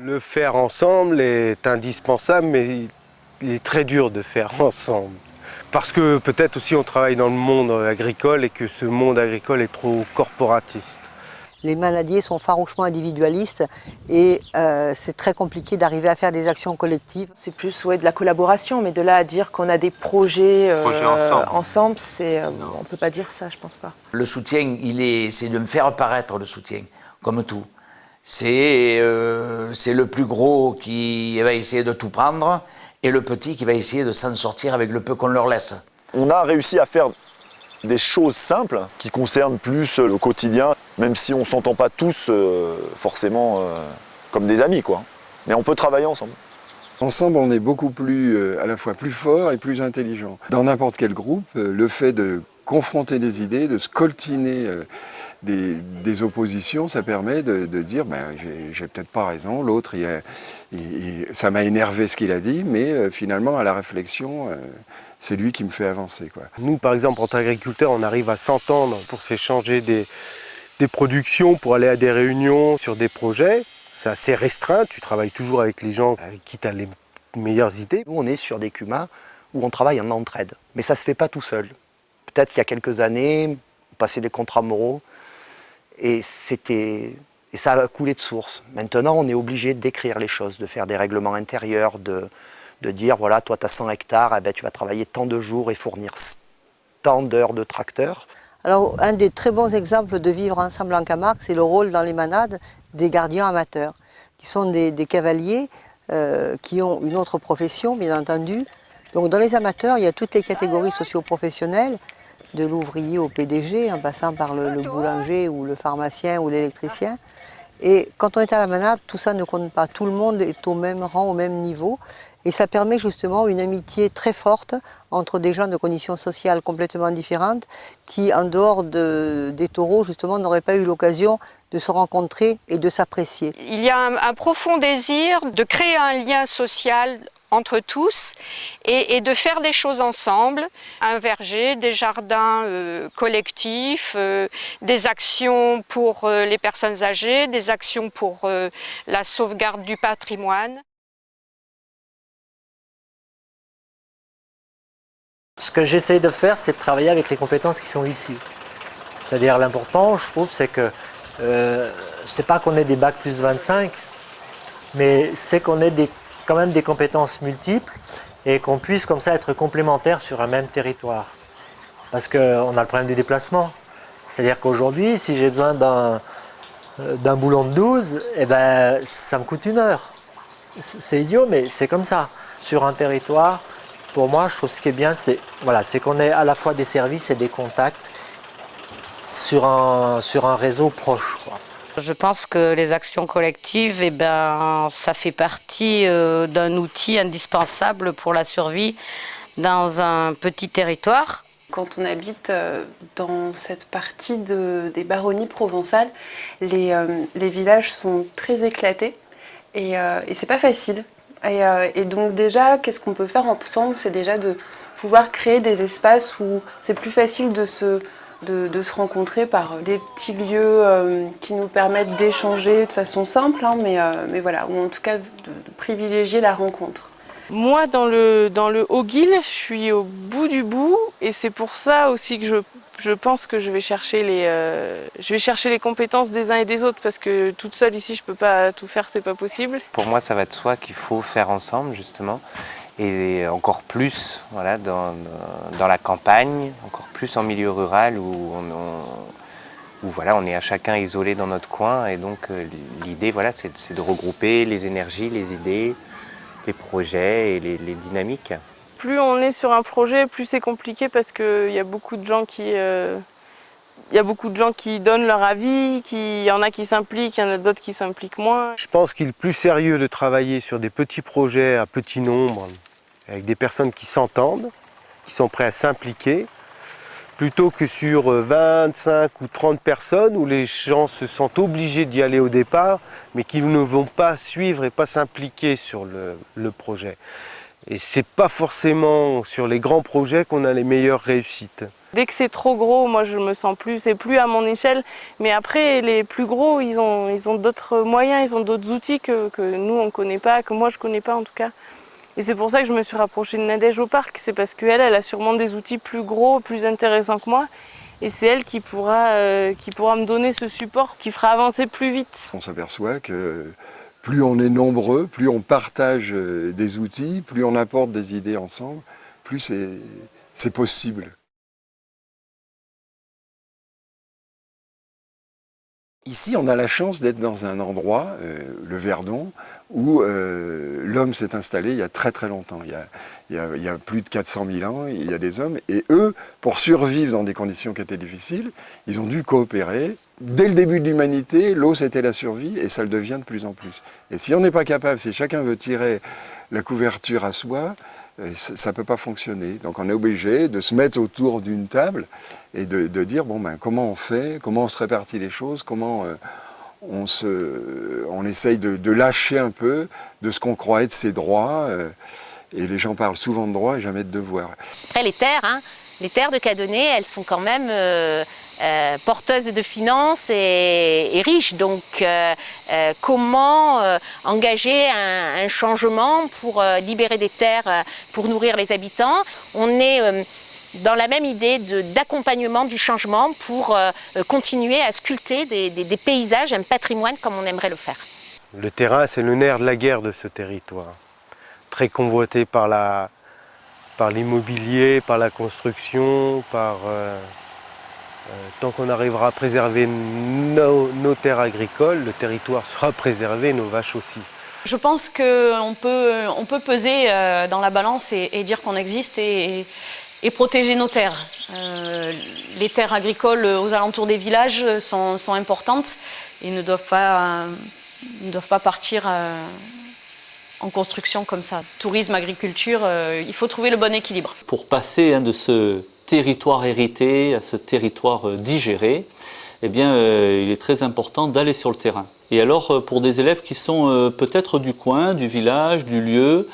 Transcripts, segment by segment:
Le faire ensemble est indispensable, mais il est très dur de faire ensemble. Parce que peut-être aussi on travaille dans le monde agricole et que ce monde agricole est trop corporatiste. Les manadiers sont farouchement individualistes et c'est très compliqué d'arriver à faire des actions collectives. C'est plus de la collaboration, mais de là à dire qu'on a des projets ensemble, on ne peut pas dire ça, je pense pas. Le soutien, c'est de me faire paraître le soutien, comme tout. C'est le plus gros qui va essayer de tout prendre et le petit qui va essayer de s'en sortir avec le peu qu'on leur laisse. On a réussi à faire des choses simples qui concernent plus le quotidien, même si on ne s'entend pas tous forcément comme des amis, quoi. Mais on peut travailler ensemble. Ensemble, on est beaucoup plus, à la fois plus fort et plus intelligent. Dans n'importe quel groupe, le fait de confronter des idées, de scoltiner des oppositions, ça permet de dire j'ai peut-être pas raison, l'autre, ça m'a énervé ce qu'il a dit, mais finalement, à la réflexion, c'est lui qui me fait avancer, quoi. Nous, par exemple, en tant qu'agriculteurs, on arrive à s'entendre pour s'échanger des productions, pour aller à des réunions sur des projets. C'est assez restreint, tu travailles toujours avec les gens avec qui tu as les meilleures idées. Nous, on est sur des CUMA où on travaille en entraide, mais ça ne se fait pas tout seul. Peut-être qu'il y a quelques années, on passait des contrats moraux et ça a coulé de source. Maintenant, on est obligé d'écrire les choses, de faire des règlements intérieurs, de dire, voilà, toi, tu as 100 hectares, eh ben, tu vas travailler tant de jours et fournir tant d'heures de tracteur. Alors, un des très bons exemples de vivre ensemble en Camargue, c'est le rôle dans les manades des gardiens amateurs, qui sont des cavaliers qui ont une autre profession, bien entendu. Donc, dans les amateurs, il y a toutes les catégories socio-professionnelles, de l'ouvrier au PDG, en passant par le boulanger ou le pharmacien ou l'électricien. Et quand on est à la manade, tout ça ne compte pas. Tout le monde est au même rang, au même niveau. Et ça permet justement une amitié très forte entre des gens de conditions sociales complètement différentes qui, en dehors des taureaux, justement, n'auraient pas eu l'occasion de se rencontrer et de s'apprécier. Il y a un profond désir de créer un lien social entre tous et de faire des choses ensemble, un verger, des jardins collectifs, des actions pour les personnes âgées, des actions pour la sauvegarde du patrimoine. Ce que j'essaie de faire, c'est de travailler avec les compétences qui sont ici. C'est-à-dire l'important, je trouve, c'est que c'est pas qu'on ait des bacs plus 25, mais c'est qu'on ait quand même des compétences multiples et qu'on puisse comme ça être complémentaires sur un même territoire. Parce qu'on a le problème du déplacement. C'est-à-dire qu'aujourd'hui, si j'ai besoin d'un boulon de 12, eh ben, ça me coûte 1 heure. C'est idiot, mais c'est comme ça. Sur un territoire, pour moi, je trouve ce qui est bien, c'est qu'on ait à la fois des services et des contacts sur un réseau proche, quoi. Je pense que les actions collectives, ça fait partie d'un outil indispensable pour la survie dans un petit territoire. Quand on habite dans cette partie des baronnies provençales, les villages sont très éclatés et c'est pas facile. Et donc déjà, qu'est-ce qu'on peut faire ensemble? C'est déjà de pouvoir créer des espaces où c'est plus facile de se rencontrer par des petits lieux qui nous permettent d'échanger de façon simple, hein, mais voilà, ou en tout cas de privilégier la rencontre. Moi, dans le Haut-Guil, je suis au bout du bout, et c'est pour ça aussi que je pense que je vais chercher les compétences des uns et des autres, parce que toute seule ici, je peux pas tout faire, c'est pas possible. Pour moi, ça va de soi qu'il faut faire ensemble, justement. Et encore plus voilà, dans la campagne, encore plus en milieu rural où voilà, on est à chacun isolé dans notre coin. Et donc l'idée, voilà, c'est de regrouper les énergies, les idées, les projets et les dynamiques. Plus on est sur un projet, plus c'est compliqué parce qu'il y a beaucoup de gens qui donnent leur avis, il y en a qui s'impliquent, il y en a d'autres qui s'impliquent moins. Je pense qu'il est plus sérieux de travailler sur des petits projets à petit nombre, avec des personnes qui s'entendent, qui sont prêtes à s'impliquer, plutôt que sur 25 ou 30 personnes où les gens se sentent obligés d'y aller au départ, mais qui ne vont pas suivre et pas s'impliquer sur le projet. Et c'est pas forcément sur les grands projets qu'on a les meilleures réussites. Dès que c'est trop gros, moi je me sens plus, c'est plus à mon échelle. Mais après, les plus gros, ils ont d'autres moyens, ils ont d'autres outils que nous on connaît pas, que moi je connais pas en tout cas. Et c'est pour ça que je me suis rapprochée de Nadège au parc, c'est parce qu'elle a sûrement des outils plus gros, plus intéressants que moi. Et c'est elle qui pourra me donner ce support qui fera avancer plus vite. On s'aperçoit que plus on est nombreux, plus on partage des outils, plus on apporte des idées ensemble, plus c'est possible. Ici, on a la chance d'être dans un endroit, le Verdon, où l'homme s'est installé il y a très très longtemps. Il y a plus de 400 000 ans, il y a des hommes, et eux, pour survivre dans des conditions qui étaient difficiles, ils ont dû coopérer. Dès le début de l'humanité, l'eau c'était la survie, et ça le devient de plus en plus. Et si on n'est pas capable, si chacun veut tirer la couverture à soi, ça ne peut pas fonctionner. Donc on est obligé de se mettre autour d'une table et de dire, bon ben, comment on fait, comment on se répartit les choses, comment on essaye de lâcher un peu de ce qu'on croit être ses droits. Et les gens parlent souvent de droits et jamais de devoirs. Après les terres de Cadonnet, elles sont quand même porteuses de finances et riches. Donc comment engager un changement pour libérer des terres pour nourrir les habitants? On est dans la même idée d'accompagnement du changement pour continuer à sculpter des paysages, un patrimoine comme on aimerait le faire. Le terrain, c'est le nerf de la guerre de ce territoire. Très convoité par l'immobilier, par la construction, tant qu'on arrivera à préserver nos terres agricoles, le territoire sera préservé, nos vaches aussi. Je pense qu'on peut peser dans la balance et dire qu'on existe et protéger nos terres. Les terres agricoles aux alentours des villages sont importantes et ne doivent pas partir en construction comme ça. Tourisme, agriculture, il faut trouver le bon équilibre. Pour passer de ce territoire hérité à ce territoire digéré, eh bien, il est très important d'aller sur le terrain. Et alors, pour des élèves qui sont peut-être du coin, du village, du lieu,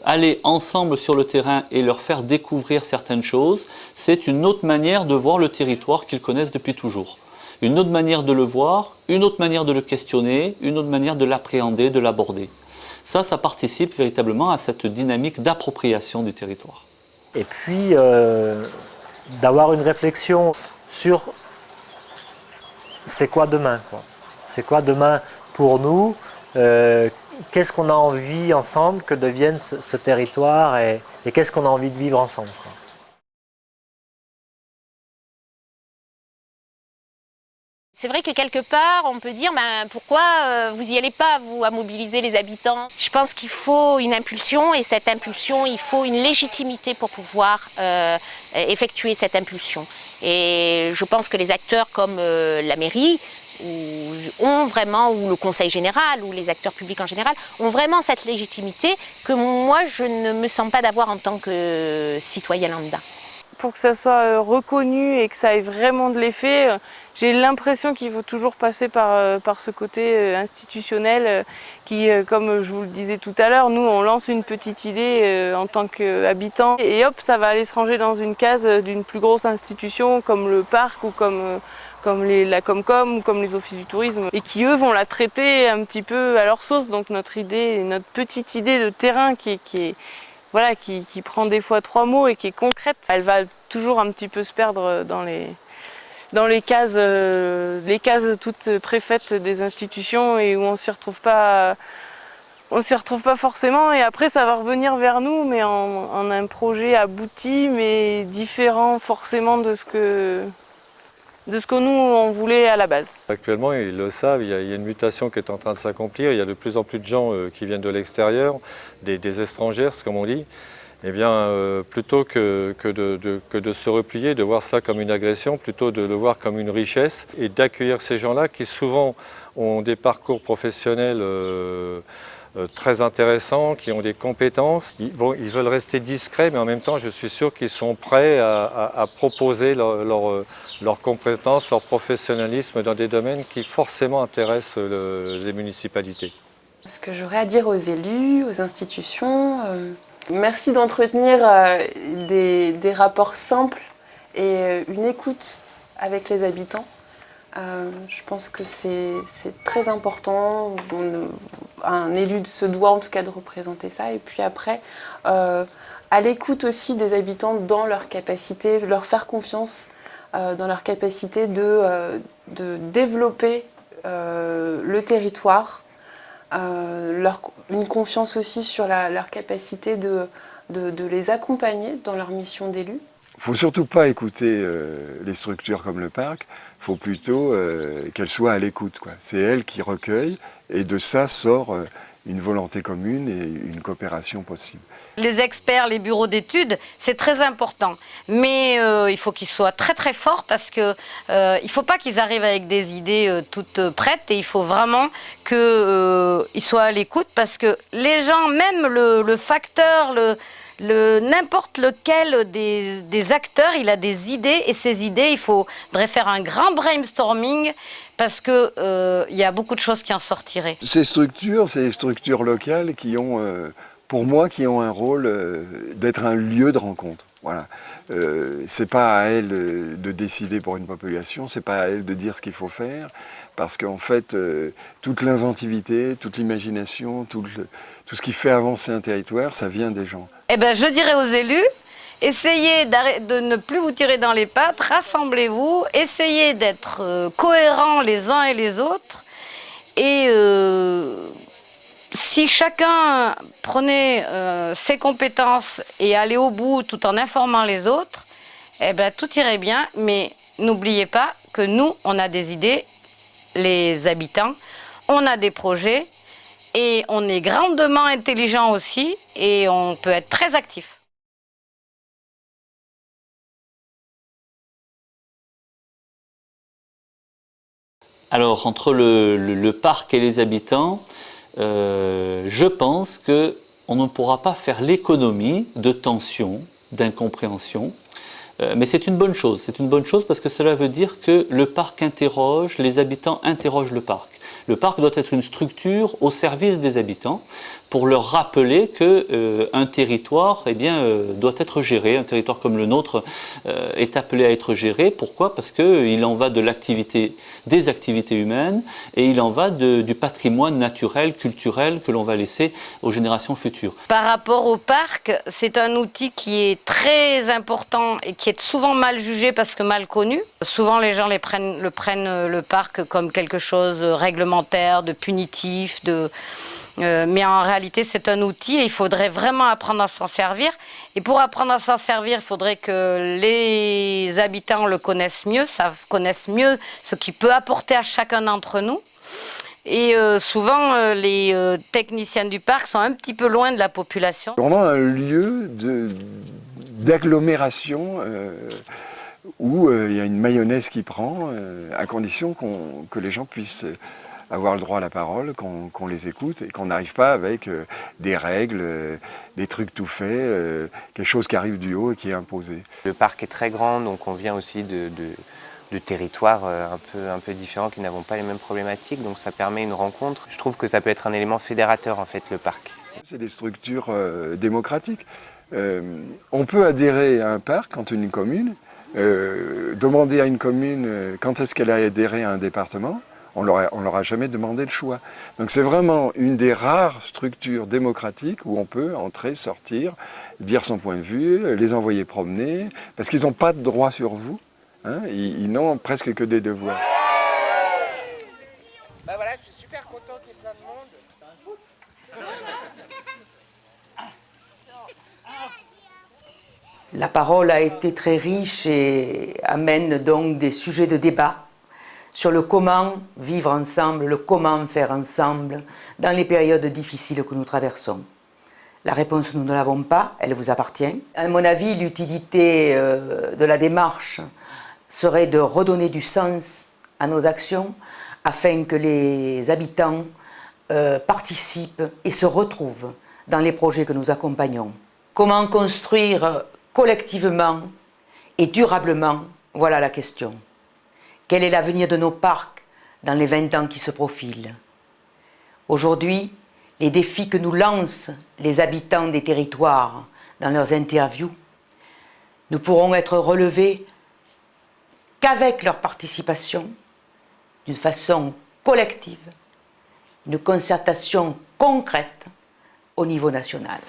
aller ensemble sur le terrain et leur faire découvrir certaines choses, c'est une autre manière de voir le territoire qu'ils connaissent depuis toujours. Une autre manière de le voir, une autre manière de le questionner, une autre manière de l'appréhender, de l'aborder. Ça participe véritablement à cette dynamique d'appropriation du territoire. Et puis, d'avoir une réflexion sur c'est quoi demain, quoi. C'est quoi demain pour nous, qu'est-ce qu'on a envie ensemble que devienne ce territoire et qu'est-ce qu'on a envie de vivre ensemble, quoi. C'est vrai que quelque part, on peut dire pourquoi vous n'y allez pas, vous, à mobiliser les habitants. Je pense qu'il faut une impulsion et cette impulsion, il faut une légitimité pour pouvoir effectuer cette impulsion. Et je pense que les acteurs comme la mairie ont vraiment, ou le conseil général, ou les acteurs publics en général, ont vraiment cette légitimité que moi, je ne me sens pas d'avoir en tant que citoyen lambda. Pour que ça soit reconnu et que ça ait vraiment de l'effet, j'ai l'impression qu'il faut toujours passer par ce côté institutionnel qui, comme je vous le disais tout à l'heure, nous on lance une petite idée en tant qu'habitants et hop, ça va aller se ranger dans une case d'une plus grosse institution comme le parc ou comme la Comcom ou comme les offices du tourisme et qui eux vont la traiter un petit peu à leur sauce. Donc notre idée, notre petite idée de terrain qui prend des fois 3 mots et qui est concrète, elle va toujours un petit peu se perdre dans les cases toutes préfaites des institutions et où on s'y retrouve pas forcément. Et après, ça va revenir vers nous, mais en un projet abouti, mais différent forcément de ce que nous on voulait à la base. Actuellement, ils le savent, il y a une mutation qui est en train de s'accomplir. Il y a de plus en plus de gens qui viennent de l'extérieur, des étrangers, comme on dit. Eh bien, plutôt que de se replier, de voir ça comme une agression, plutôt de le voir comme une richesse et d'accueillir ces gens-là qui souvent ont des parcours professionnels très intéressants, qui ont des compétences. Ils veulent rester discrets, mais en même temps, je suis sûr qu'ils sont prêts à proposer leurs compétences, leur professionnalisme dans des domaines qui forcément intéressent les municipalités. Ce que j'aurais à dire aux élus, aux institutions, Merci d'entretenir des rapports simples et une écoute avec les habitants. Je pense que c'est très important. Un élu se doit en tout cas de représenter ça. Et puis après, à l'écoute aussi des habitants dans leur capacité, leur faire confiance dans leur capacité de développer le territoire, une confiance aussi sur leur capacité de les accompagner dans leur mission d'élu. Il ne faut surtout pas écouter les structures comme le parc, il faut plutôt qu'elles soient à l'écoute. C'est elles qui recueillent et de ça sort une volonté commune et une coopération possible. Les experts, les bureaux d'études, c'est très important. Mais il faut qu'ils soient très très forts parce que il ne faut pas qu'ils arrivent avec des idées toutes prêtes et il faut vraiment qu'ils soient à l'écoute parce que les gens, même le facteur, n'importe lequel des acteurs, il a des idées et ces idées, il faudrait faire un grand brainstorming parce qu'il y a beaucoup de choses qui en sortiraient. Ces structures locales qui ont, pour moi, qui ont un rôle d'être un lieu de rencontre. Voilà. C'est pas à elles de décider pour une population, c'est pas à elles de dire ce qu'il faut faire, parce qu'en fait, toute l'inventivité, toute l'imagination, tout ce qui fait avancer un territoire, ça vient des gens. Eh ben, je dirais aux élus, essayez de ne plus vous tirer dans les pattes, rassemblez-vous, essayez d'être cohérents les uns et les autres. Et si chacun prenait ses compétences et allait au bout tout en informant les autres, eh ben, tout irait bien. Mais n'oubliez pas que nous, on a des idées, les habitants, on a des projets et on est grandement intelligent aussi et on peut être très actif. Alors, entre le parc et les habitants, je pense qu'on ne pourra pas faire l'économie de tension, d'incompréhension. Mais c'est une bonne chose. C'est une bonne chose parce que cela veut dire que le parc interroge, les habitants interrogent le parc. Le parc doit être une structure au service des habitants pour leur rappeler qu'un territoire doit être géré. Un territoire comme le nôtre est appelé à être géré. Pourquoi? Parce qu'il en va de des activités humaines et il en va du patrimoine naturel, culturel que l'on va laisser aux générations futures. Par rapport au parc, c'est un outil qui est très important et qui est souvent mal jugé parce que mal connu. Souvent les gens prennent le parc comme quelque chose de réglementaire, de punitif, mais en réalité c'est un outil et il faudrait vraiment apprendre à s'en servir. Et pour apprendre à s'en servir, il faudrait que les habitants le connaissent mieux, connaissent mieux ce qu'il peut apporter à chacun d'entre nous. Et souvent, les techniciens du parc sont un petit peu loin de la population. Vraiment un lieu d'agglomération où il y a une mayonnaise qui prend, à condition que les gens puissent avoir le droit à la parole, qu'on les écoute et qu'on n'arrive pas avec des règles, des trucs tout faits, quelque chose qui arrive du haut et qui est imposé. Le parc est très grand, donc on vient aussi de territoires un peu différents qui n'avons pas les mêmes problématiques, donc ça permet une rencontre. Je trouve que ça peut être un élément fédérateur en fait, le parc. C'est des structures démocratiques. On peut adhérer à un parc quand une commune, demander à une commune quand est-ce qu'elle a adhéré à un département. On ne leur a jamais demandé le choix. Donc c'est vraiment une des rares structures démocratiques où on peut entrer, sortir, dire son point de vue, les envoyer promener, parce qu'ils n'ont pas de droit sur vous, hein, ils n'ont presque que des devoirs. Bah voilà, je suis super content qu'il y ait plein de monde. La parole a été très riche et amène donc des sujets de débat sur le comment vivre ensemble, le comment faire ensemble dans les périodes difficiles que nous traversons. La réponse, nous ne l'avons pas, elle vous appartient. À mon avis, l'utilité de la démarche serait de redonner du sens à nos actions afin que les habitants participent et se retrouvent dans les projets que nous accompagnons. Comment construire collectivement et durablement, voilà la question. Quel est l'avenir de nos parcs dans les 20 ans qui se profilent? Aujourd'hui, les défis que nous lancent les habitants des territoires dans leurs interviews ne pourront être relevés qu'avec leur participation, d'une façon collective, une concertation concrète au niveau national.